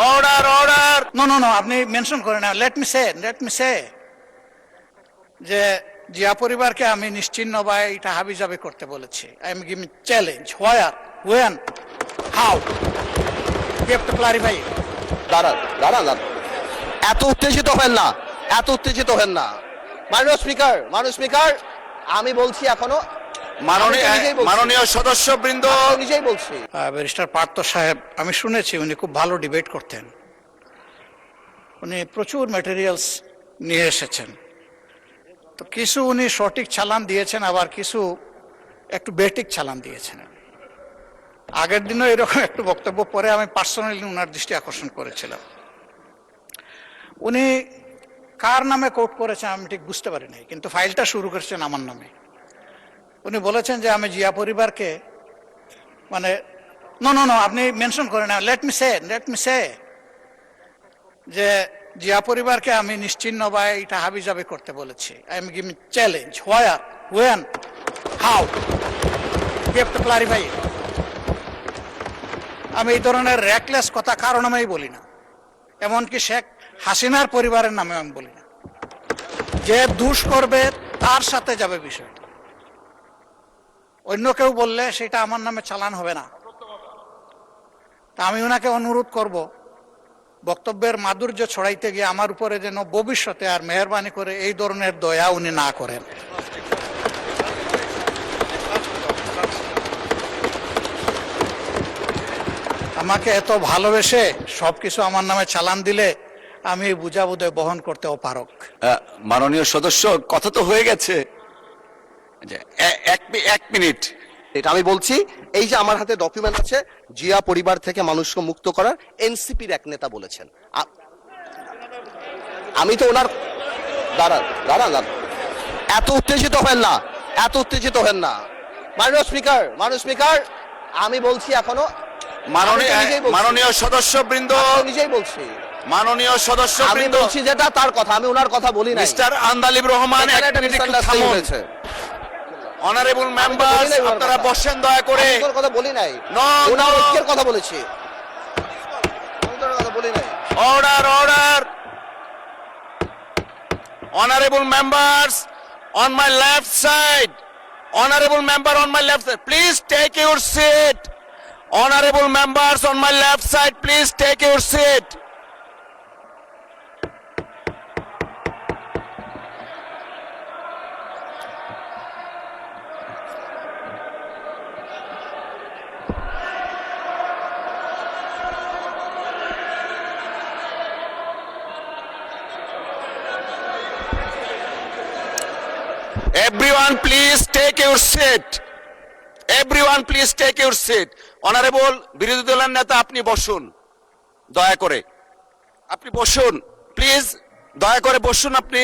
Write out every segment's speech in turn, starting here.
Order order. No আপনি mention করেন না। লেট মি সে যে জিয়া পরিবারকে আমি নিশ্চিহ্ন বা এটা হাবিজাবি করতে বলেছি। I am giving challenge. Where, when, how, you have to clarify. দাঁড়ান দাঁড়ান দাঁড়ান, এত উত্তেজিত হেন না, এত উত্তেজিত হেন না। মাননীয় স্পিকার, আমি বলছি এখনো, মাননীয় সদস্যবৃন্দ, নিজেই বলছি। ব্যারিস্টার পার্থ সাহেব, আমি শুনেছি উনি খুব ভালো ডিবেট করতেন। উনি প্রচুর ম্যাটেরিয়ালস নিয়ে এসেছেন। তো কিছু উনি সঠিক চালান দিয়েছেন, আবার কিছু একটু বেঠিক চালান দিয়েছেন। আগের দিনও এরকম একটু বক্তব্য পরে আমি পার্সোনালি ওনার দৃষ্টি আকর্ষণ করেছিলাম। উনি কার নামে কোট করেছেন আমি ঠিক বুঝতে পারি নাই, কিন্তু ফাইলটা শুরু করেছেন আমার নামে। উনি বলেছেন যে আমি জিয়া পরিবারকে মানে নো আপনি মেনশন করেন না। লেট মি সে যে জিয়া পরিবারকে আমি নিশ্চিহ্ন বা এটা হাবিজাবি করতে বলেছি। I am giving challenge. Where, when, how, you have to clarify. আমি এই ধরনের র্যাকলেস কথা কারো নামেই বলি না, এমনকি শেখ হাসিনার পরিবারের নামে আমি বলি না। যে দুষ করবে তার সাথে যাবে বিষয়টা। অন্য কেউ বললে সেটা আমার নামে চালান হবে না। তা আমি ওনাকে অনুরোধ করব, বক্তব্যের মাধুর্য ছড়াইতে গিয়ে আমার উপরে যেন ভবিষ্যতে আর মেহরবানি করে এই ধরনের দয়া উনি না করেন। আমাকে এত ভালোবেসে সবকিছু আমার নামে চালান দিলে আমি বুঝাবুঝে বহন করতে অপারক। মাননীয় সদস্য, কথা তো হয়ে গেছে। এক মিনিট, এটা আমি বলছি, এই যে আমার হাতে ডকুমেন্ট আছে, জিয়া পরিবার থেকে মানুষকে মুক্ত করার এনসিপির এক নেতা বলেছেন। আমি তো ওনার দাঁড়ান দাঁড়ান দাঁড়ান, এত উত্তেজিত হেন না, এত উত্তেজিত হেন না। মাননীয় স্পিকার, আমি বলছি এখনো, মাননীয় সদস্যবৃন্দ, নিজেই বলছি। মাননীয় আমি সদস্যবৃন্দ, বলছি যেটা তার কথা, আমি ওনার কথা বলি না। Mister Andalib Rahman, honourable members, আপনারা বসেন দয়া করে। আমি তোর কথা বলি নাই, ওনার ঐক্যের কথা বলেছি। আমি তোর কথা বলি নাই। Order order. Honorable members on my left side, honorable member on my left side, please take your seat. Honorable members on my left side, please take your seat. Everyone please take your seat. Everyone please take your seat. Honorable বিরোধী দলের নেতা, আপনি বসুন দয়া করে। আপনি বসুন please, দয়া করে বসুন আপনি।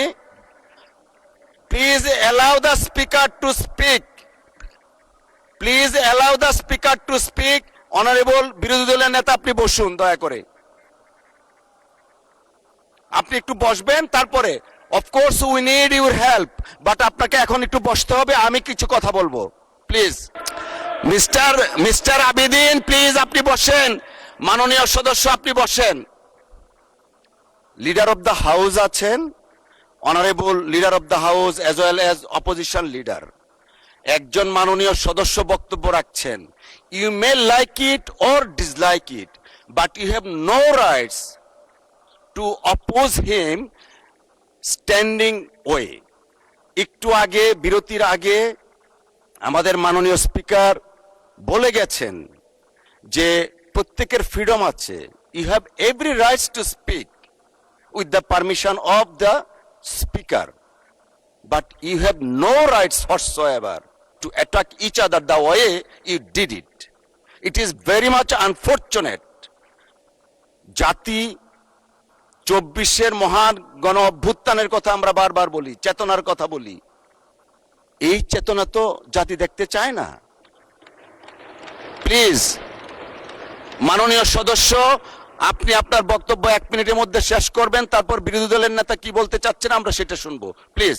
Please allow the speaker to speak. Please allow the speaker to speak. Honorable বিরোধী দলের নেতা, আপনি বসুন দয়া করে। আপনি একটু বসবেন, তারপরে of course we need your help, but আপনাকে এখন একটু বসতে হবে, আমি কিছু কথা বলবো। প্লিজ মিস্টার আবিদিন, প্লিজ আপনি বসেন। মাননীয় সদস্য, আপনি বসেন। লিডার অফ দ্য হাউস আছেন, honourable leader of the house as well as opposition leader. একজন মাননীয় সদস্য বক্তব্য রাখছেন। You may like it or dislike it, but you have no rights to oppose him standing way. একটু আগে, বিরতির আগে আমাদের মাননীয় স্পিকার বলে গেছেন যে প্রত্যেকের ফ্রিডম আছে। You have every rights to speak with the permission of the speaker, but you have no rights whatsoever to attack each other the way you did it. It is very much unfortunate. জাতি 24-এর মহান গণ অভ্যুত্থানের কথা আমরা বারবার বলি, চেতনার কথা বলি। এই চেতনা তো জাতি দেখতে চায় না। প্লিজ মাননীয় সদস্য, আপনি আপনার বক্তব্য 1 মিনিটের মধ্যে শেষ করবেন, তারপর বিরোধী দলের নেতা কি বলতে চাচ্ছেন আমরা সেটা শুনবো। প্লিজ।